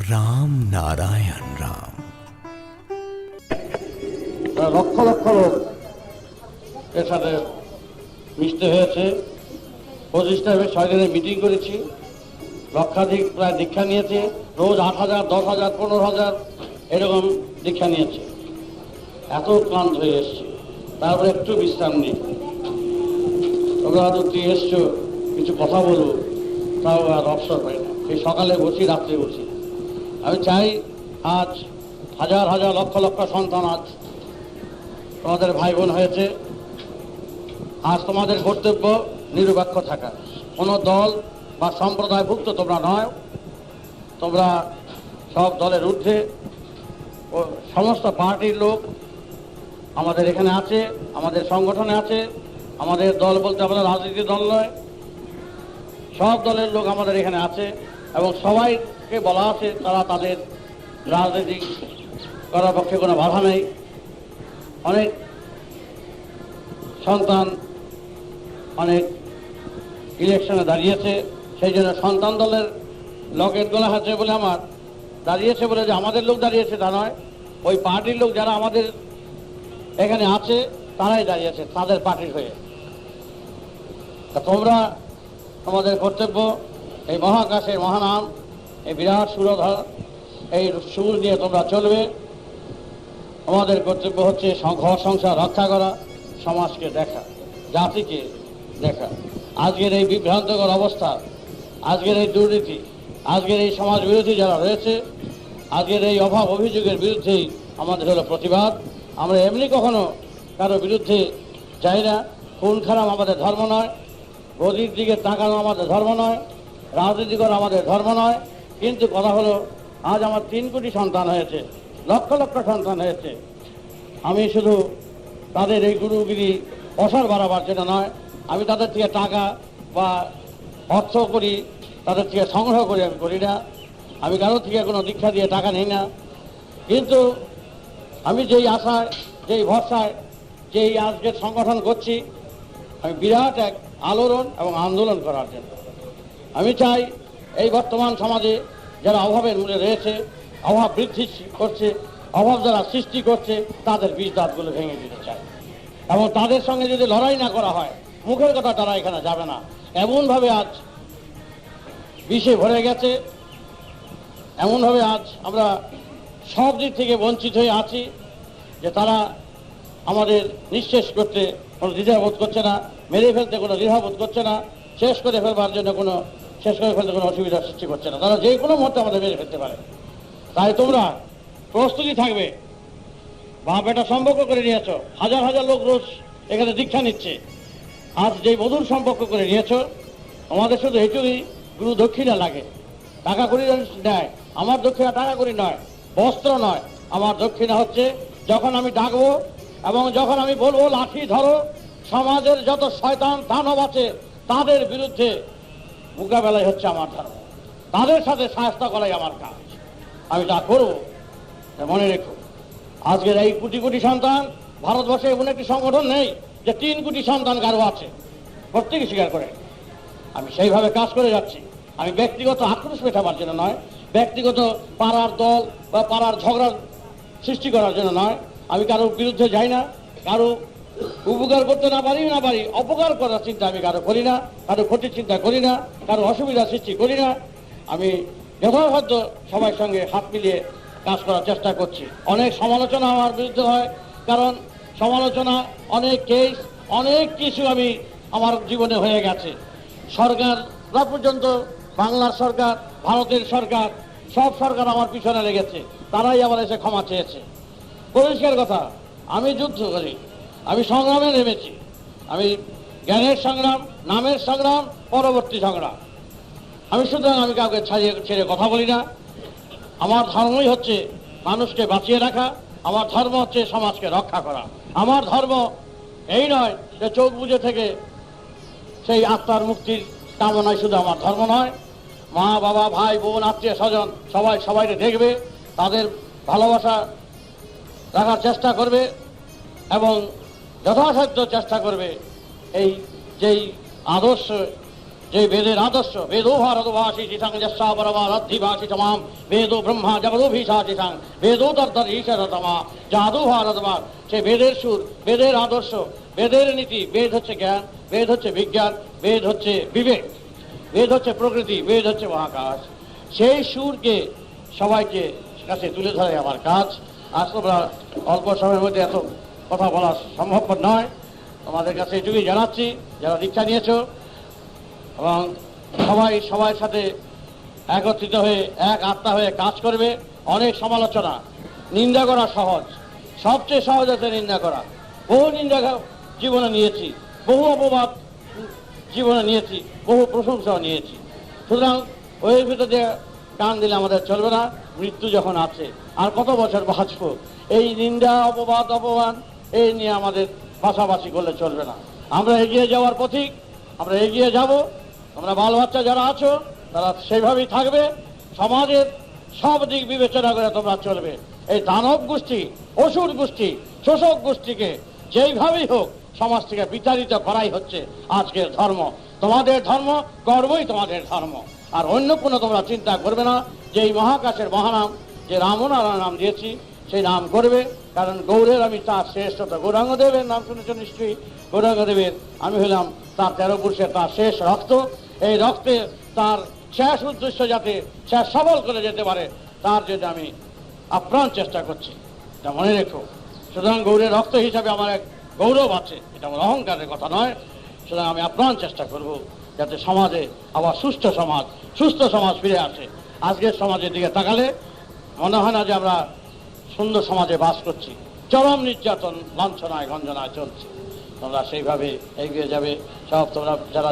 রাম নারায়ণ রাম। লক্ষ লক্ষ লোক এর সাথে মিশতে হয়েছে। 25টা 6 দিনে মিটিং করেছি, লক্ষাধিক প্রায় দীক্ষা নিয়েছে। রোজ 8,000, 10,000, 15,000 এরকম দীক্ষা নিয়েছে। এত ক্লান্ত হয়ে এসছে, তারপরে একটু বিশ্রাম নেই। তোমরা হয়তো তুই এসছো, কিছু কথা বলবো, তাও আর অবসর পাই না। এই সকালে বসি, রাত্রে বসি। আমি চাই আজ হাজার হাজার লক্ষ লক্ষ সন্তান আজ তোমাদের ভাই বোন হয়েছে। আজ তোমাদের কর্তব্য নিরপেক্ষ থাকা। কোনো দল বা সম্প্রদায়ভুক্ত তোমরা নয়, তোমরা সব দলের ঊর্ধ্বে। ও সমস্ত পার্টির লোক আমাদের এখানে আছে, আমাদের সংগঠনে আছে। আমাদের দল বলতে আমাদের রাজনীতি দল নয়, সব দলের লোক আমাদের এখানে আছে এবং সবাইকে বলা আছে তারা তাদের রাজনীতি করার পক্ষে কোনো বাধা নেই। অনেক সন্তান অনেক ইলেকশনে দাঁড়িয়েছে, সেই জন্য সন্তান দলের লকেট গোলা আছে বলে আমার দাঁড়িয়েছে বলে যে আমাদের লোক দাঁড়িয়েছে তা নয়। ওই পার্টির লোক যারা আমাদের এখানে আছে তারাই দাঁড়িয়েছে তাদের পার্টির হয়ে। তা তোমরা তোমাদের কর্তব্য এই মহাকাশের মহানাম, এই বিরাট সুরধর, এই সুর নিয়ে তোমরা চলবে। আমাদের কর্তব্য হচ্ছে ঘর সংসার রক্ষা করা, সমাজকে দেখা, জাতিকে দেখা। আজকের এই বিভ্রান্তকর অবস্থা, আজকের এই দুর্নীতি, আজকের এই সমাজ বিরোধী যারা রয়েছে, আজকের এই অভাব অভিযোগের বিরুদ্ধেই আমাদের হলো প্রতিবাদ। আমরা এমনি কখনো কারো বিরুদ্ধে চাই না। খুন খারাপ আমাদের ধর্ম নয়, গদির দিকে তাকানো আমাদের ধর্ম নয়, রাজনীতি করা আমাদের ধর্ম নয়। কিন্তু কথা হলো আজ আমার 3 কোটি সন্তান হয়েছে, লক্ষ লক্ষ সন্তান হয়েছে। আমি শুধু তাদের এই গুরুগিরি অসার বাড়াবার জন্য নয়, আমি তাদের থেকে টাকা বা অর্থ করি, তাদের থেকে সংগ্রহ করি আমি করি না। আমি কারোর থেকে কোনো দীক্ষা দিয়ে টাকা নিই না। কিন্তু আমি যেই আশায়, যেই ভরসায়, যেই আজকের সংগঠন করছি, আমি বিরাট এক আলোড়ন এবং আন্দোলন করার জন্য। আমি চাই এই বর্তমান সমাজে যারা অভাবের মূলে রয়েছে, অভাব বৃদ্ধি করছে, অভাব যারা সৃষ্টি করছে, তাদের বীজ দাঁতগুলো ভেঙে দিতে চাই। এবং তাদের সঙ্গে যদি লড়াই না করা হয়, মুখের কথা তারা এখানে যাবে না। এমনভাবে আজ বিষে ভরে গেছে, এমনভাবে আজ আমরা সব দিক থেকে বঞ্চিত হয়ে আছি যে তারা আমাদের নিঃশেষ করতে কোনো দ্বিধাবোধ করছে না, মেরে ফেলতে কোনো দ্বিধাবোধ করছে না, শেষ করে ফেলবার জন্য শেষ করে ফেলতে কোনো অসুবিধার সৃষ্টি করছে না। তারা যে কোনো মুহূর্তে আমাদের মেরে ফেলতে পারে। তাই তোমরা প্রস্তুতি থাকবে। বাপ বেটা সম্পর্ক করে নিয়েছ, হাজার হাজার লোক রোজ এখানে দীক্ষা নিচ্ছে। আজ যেই মধুর সম্পর্ক করে নিয়েছ, আমাদের শুধু এইটুকুই গুরু দক্ষিণা লাগে, টাকা করি নেয়। আমার দক্ষিণা টাকা করি নয়, বস্ত্র নয়। আমার দক্ষিণা হচ্ছে যখন আমি ডাকবো এবং যখন আমি বলবো লাঠি ধরো, সমাজের যত শয়তান দানব আছে তাদের বিরুদ্ধে মোকাবেলাই হচ্ছে আমার ধর্ম। তাদের সাথে সাহায্য করাই আমার কাজ। আমি তা করবো। মনে রেখো, আজকের এই কোটি কোটি সন্তান, ভারতবর্ষে এমন একটি সংগঠন নেই যে 3 কোটি সন্তান কারো আছে, প্রত্যেকে স্বীকার করে। আমি সেইভাবে কাজ করে যাচ্ছি। আমি ব্যক্তিগত আক্রোশ মেটাবার জন্য নয়, ব্যক্তিগত পাড়ার দল বা পাড়ার ঝগড়ার সৃষ্টি করার জন্য নয়। আমি কারোর বিরুদ্ধে যাই না, কারো উপকার করতে না পারি অপকার করার চিন্তা আমি কারো করি না, কারো ক্ষতির চিন্তা করি না, কারো অসুবিধা সৃষ্টি করি না। আমি যথাসাধ্য সবার সঙ্গে হাত মিলিয়ে কাজ করার চেষ্টা করছি। অনেক সমালোচনা আমার বিরুদ্ধে হয়, কারণ সমালোচনা, অনেক কেস, অনেক কিছু আমি আমার জীবনে হয়ে গেছে। সরকাররা পর্যন্ত, বাংলার সরকার, ভারতের সরকার, সব সরকার আমার পিছনে লেগেছে, তারাই আবার এসে ক্ষমা চেয়েছে। পরিষ্কার কথা, আমি যুদ্ধ করি, আমি সংগ্রামে নেমেছি। আমি জ্ঞানের সংগ্রাম, নামের সংগ্রাম, পরবর্তী সংগ্রাম। আমি সুতরাং আমি কাউকে ছেড়ে কথা বলি না। আমার ধর্মই হচ্ছে মানুষকে বাঁচিয়ে রাখা, আমার ধর্ম হচ্ছে সমাজকে রক্ষা করা। আমার ধর্ম এই নয় যে চোখ বুজে থেকে সেই আত্মার মুক্তির কামনায় শুধু আমার ধর্ম নয়। মা বাবা, ভাই বোন, আত্মীয় স্বজন সবাইকে দেখবে, তাদের ভালোবাসা রাখার চেষ্টা করবে এবং যথাসাধ্য চেষ্টা করবে এই যেই আদর্শ যে বেদের আদর্শ বেদো ভারতবাসী চিতাং যস্যা পরমারাধিবাসী তমাম বেদো ব্রহ্মা জগদোভিষা চিতাং বেদো তদ্দর ঈশ্বরতমা জাদু ভারতবাস, সে বেদের সুর, বেদের আদর্শ, বেদের নীতি। বেদ হচ্ছে জ্ঞান, বেদ হচ্ছে বিজ্ঞান, বেদ হচ্ছে বিবেক, বেদ হচ্ছে প্রকৃতি, বেদ হচ্ছে মহাকাশ। সেই সুরকে সবাইকে কাছে তুলে ধরে আমার কাজ। আজ তোমরা অল্প সময়ের মধ্যে এত কথা বলা সম্ভবপর নয়, তোমাদের কাছে এটুকুই জানাচ্ছি, যারা দীক্ষা নিয়েছ এবং সবাই সাথে একত্রিত হয়ে এক আত্মা হয়ে কাজ করবে। অনেক সমালোচনা, নিন্দা করা সহজ, সবচেয়ে সহজ হচ্ছে নিন্দা করা। বহু নিন্দা জীবনে নিয়েছি, বহু অপবাদ জীবনে নিয়েছি, বহু প্রশংসাও নিয়েছি। সুতরাং ওই ভিতর দিয়ে কান দিলে আমাদের চলবে না। মৃত্যু যখন আছে, আর কত বছর বাঁচব? এই নিন্দা অপমান এই নিয়ে আমাদের পাশাপাশি করলে চলবে না। আমরা এগিয়ে যাওয়ার পথিক, আমরা এগিয়ে যাব। তোমরা বাল বাচ্চা যারা আছো তারা সেইভাবেই থাকবে। সমাজের সব দিক বিবেচনা করে তোমরা চলবে। এই দানব গোষ্ঠী, অসুর গোষ্ঠী, শোষক গোষ্ঠীকে যেইভাবেই হোক সমাজ থেকে বিতাড়িত করাই হচ্ছে আজকের ধর্ম। তোমাদের ধর্ম, কর্মই তোমাদের ধর্ম। আর অন্য কোনো তোমরা চিন্তা করবে না যে এই মহাকাশের মহানাম যে রামনারায়ণ নাম দিয়েছি সেই নাম করবে। কারণ গৌরের আমি তার শ্রেষ্ঠতা, গৌরাঙ্গদেবের নাম শুনেছ নিশ্চয়ই। গৌরাঙ্গদেবের আমি হলাম তার 13 পুরুষের তার শেষ রক্ত। এই রক্তে তার শেষ উদ্দেশ্য যাতে শেষ সফল করে যেতে পারে তার জন্য আমি আপ্রাণ চেষ্টা করছি, এটা মনে রেখো। সুতরাং গৌরের রক্ত হিসাবে আমার এক গৌরব আছে, এটা আমার অহংকারের কথা নয়। সুতরাং আমি আপ্রাণ চেষ্টা করব যাতে সমাজে আবার সুস্থ সমাজ ফিরে আসে। আজকের সমাজের দিকে তাকালে মনে হয় না যে আমরা সুন্দর সমাজে বাস করছি। চরম নির্যাতন, লাঞ্ছনায় গঞ্জনায় চলছে। তোমরা সেইভাবে এগিয়ে যাবে। সব তোমরা যারা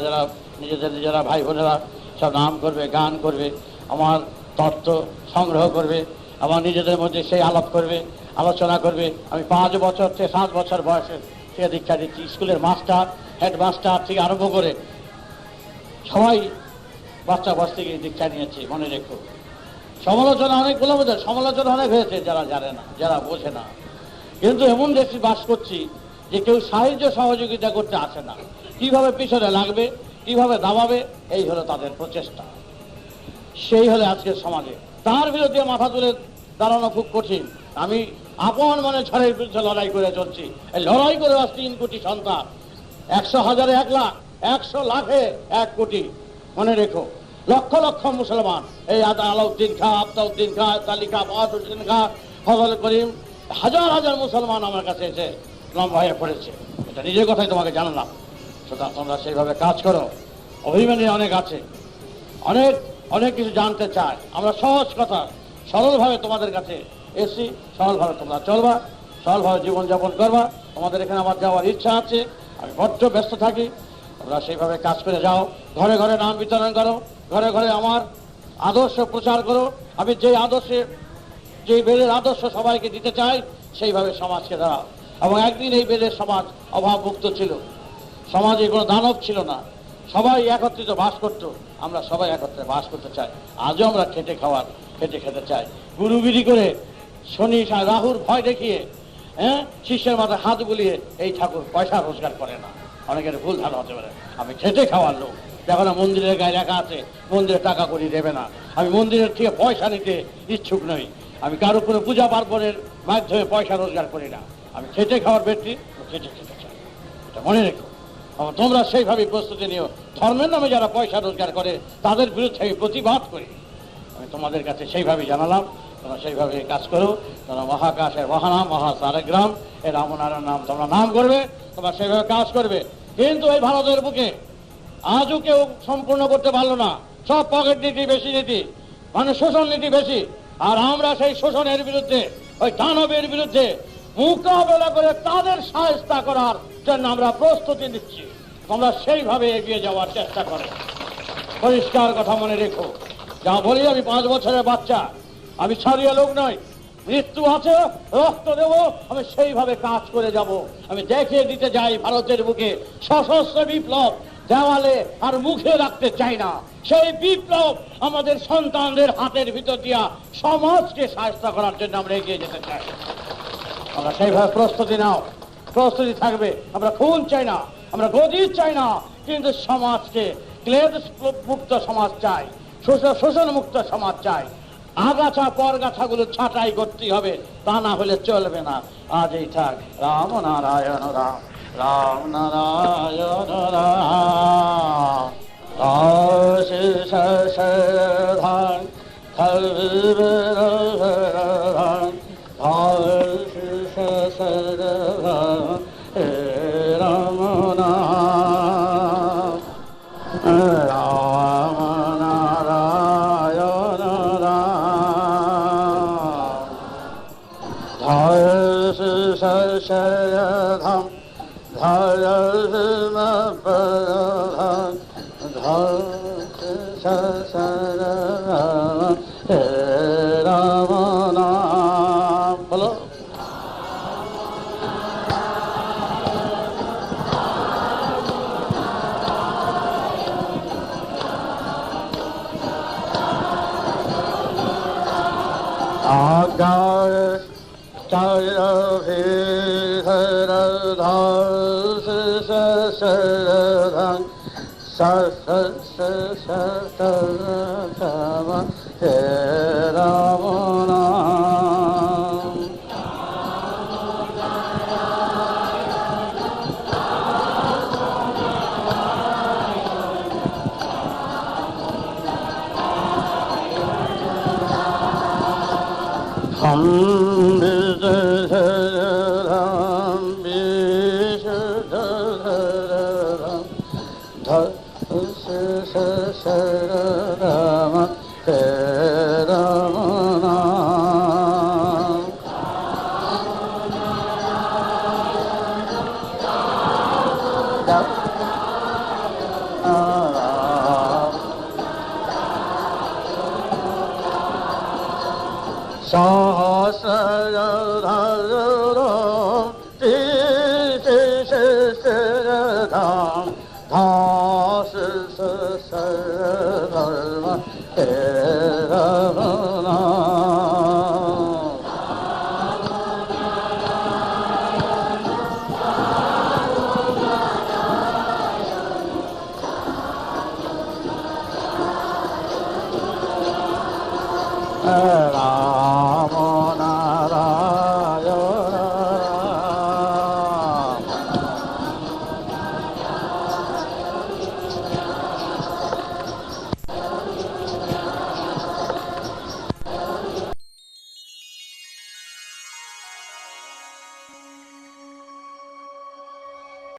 নিজেরা ভাই বোনেরা সব নাম করবে, গান করবে, আমার তত্ত্ব সংগ্রহ করবে, আমার নিজেদের মধ্যে সেই আলাপ করবে, আলোচনা করবে। আমি 5 বছর থেকে 7 বছর বয়সে থেকে দীক্ষা দিচ্ছি। স্কুলের মাস্টার, হেডমাস্টার থেকে আরম্ভ করে সবাই বাচ্চা বয়স থেকে দীক্ষা নিয়েছে। মনে রেখো, সমালোচনা অনেকগুলো বোঝে, সমালোচনা অনেক হয়েছে যারা জানে না, যারা বোঝে না। কিন্তু এমন দেশে বাস করছি যে কেউ সাহায্য সহযোগিতা করতে আসে না। কিভাবে পিছনে লাগবে, কিভাবে দাবাবে, এই হলো তাদের প্রচেষ্টা। সেই হলে আজকের সমাজে তার বিরুদ্ধে মাথা তুলে দাঁড়ানো খুব কঠিন। আমি আপন মনে ঝড়ের বিরুদ্ধে লড়াই করে চলছি। এই লড়াই করে আজ 3 কোটি সন্তান, 100 হাজারে 1 লাখ, 100 লাখে 1 কোটি। মনে রেখো, লক্ষ লক্ষ মুসলমান, এই আলাউদ্দিন খাঁ, আফতাউদ্দিন খাঁ, তালিকা বাহাদুদ্দিন খাঁ, ফজল করিম, হাজার হাজার মুসলমান আমার কাছে এসে লম্বা হয়ে পড়েছে। এটা নিজের কথাই তোমাকে জানালাম। সুতরাং তোমরা সেইভাবে কাজ করো। অভিমানী অনেক আছে, অনেক কিছু জানতে চায়। আমরা সহজ কথা সরলভাবে তোমাদের কাছে এসি, সরলভাবে তোমরা চলবা, সরলভাবে জীবনযাপন করবা। তোমাদের এখানে আমার যাওয়ার ইচ্ছা আছে, আমি বড্ড ব্যস্ত থাকি। তোমরা সেইভাবে কাজ করে যাও। ঘরে ঘরে নাম বিতরণ করো, ঘরে ঘরে আমার আদর্শ প্রচার করো। আমি যেই বেদের আদর্শ সবাইকে দিতে চাই সেইভাবে সমাজকে দাঁড়াও। এবং একদিন এই বেদের সমাজ অভাবমুক্ত ছিল, সমাজে কোনো দানব ছিল না, সবাই একত্রিত বাস করত। আমরা সবাই একত্রে বাস করতে চাই। আজও আমরা খেটে খেতে চাই। গুরুগিরি করে শনি রাহুর ভয় দেখিয়ে শিষ্যের মাথায় হাত বুলিয়ে এই ঠাকুর পয়সা রোজগার করে না। অনেকের ভুল ধারণা হতে পারে। আমি খেটে খাওয়ার লোক। দেখো না, মন্দিরের গায়ে লেখা আছে মন্দিরে টাকা করি দেবে না। আমি মন্দিরের থেকে পয়সা নিতে ইচ্ছুক নই। আমি কারো কোনো পূজা পার্বণের মাধ্যমে পয়সা রোজগার করি না। আমি খেটে খাওয়ার ব্যক্তি, খেটে খেতে চাই। এটা মনে রেখো। তোমরা সেইভাবেই প্রস্তুতি নিও। ধর্মের নামে যারা পয়সা রোজগার করে তাদের বিরুদ্ধে আমি প্রতিবাদ করি। আমি তোমাদের কাছে সেইভাবেই জানালাম, তোমরা সেইভাবে কাজ করো। তোমরা মহাকাশের মহানাম, মহাসারেগ্রাম, এই রামনারায়ণ নাম তোমরা নাম করবে, তোমরা সেইভাবে কাজ করবে। কিন্তু এই ভারতের বুকে আজও কেউ সম্পূর্ণ করতে পারলো না। সব পকেট নীতি, বেশি নীতি, মানে শোষণ নীতি বেশি। আর আমরা সেই শোষণের বিরুদ্ধে, ওই দানবের বিরুদ্ধে মোকাবেলা করে তাদের সাহায্য করার জন্য আমরা প্রস্তুতি নিচ্ছি। তোমরা সেইভাবে এগিয়ে যাওয়ার চেষ্টা করো। পরিষ্কার কথা মনে রেখো, যা বলি আমি 5 বছরের বাচ্চা, আমি ছাড়িয়ে লোক নই। মৃত্যু আছে, রক্ত দেব, আমি সেইভাবে কাজ করে যাব। আমি দেখিয়ে দিতে যাই ভারতের বুকে সশস্ত্র বিপ্লব দেওয়ালে আর মুখে রাখতে চাই না। সেই বিপ্লব আমাদের সন্তানদের হাতের ভিতর দিয়া সমাজকে সাহায্য করার জন্য আমরা এগিয়ে যেতে চাই। আমরা সেইভাবে প্রস্তুতি নাও, প্রস্তুতি থাকবে। আমরা খুন চাই না, আমরা গদি চাই না, কিন্তু সমাজকে ক্লেদ মুক্ত সমাজ চাই, শোষণ মুক্ত সমাজ চাই। আগাছা পরগাছাগুলো ছাঁটাই করতে হবে, তা না হলে চলবে না। আজ এই থাক। রাম নারায়ণ রাম, রাম নারায়ণ রাম। ধান রাম নাম রাম নারায়ণ রাম। ধাম রাম নাম বলো। আগার রাম নাম। রাম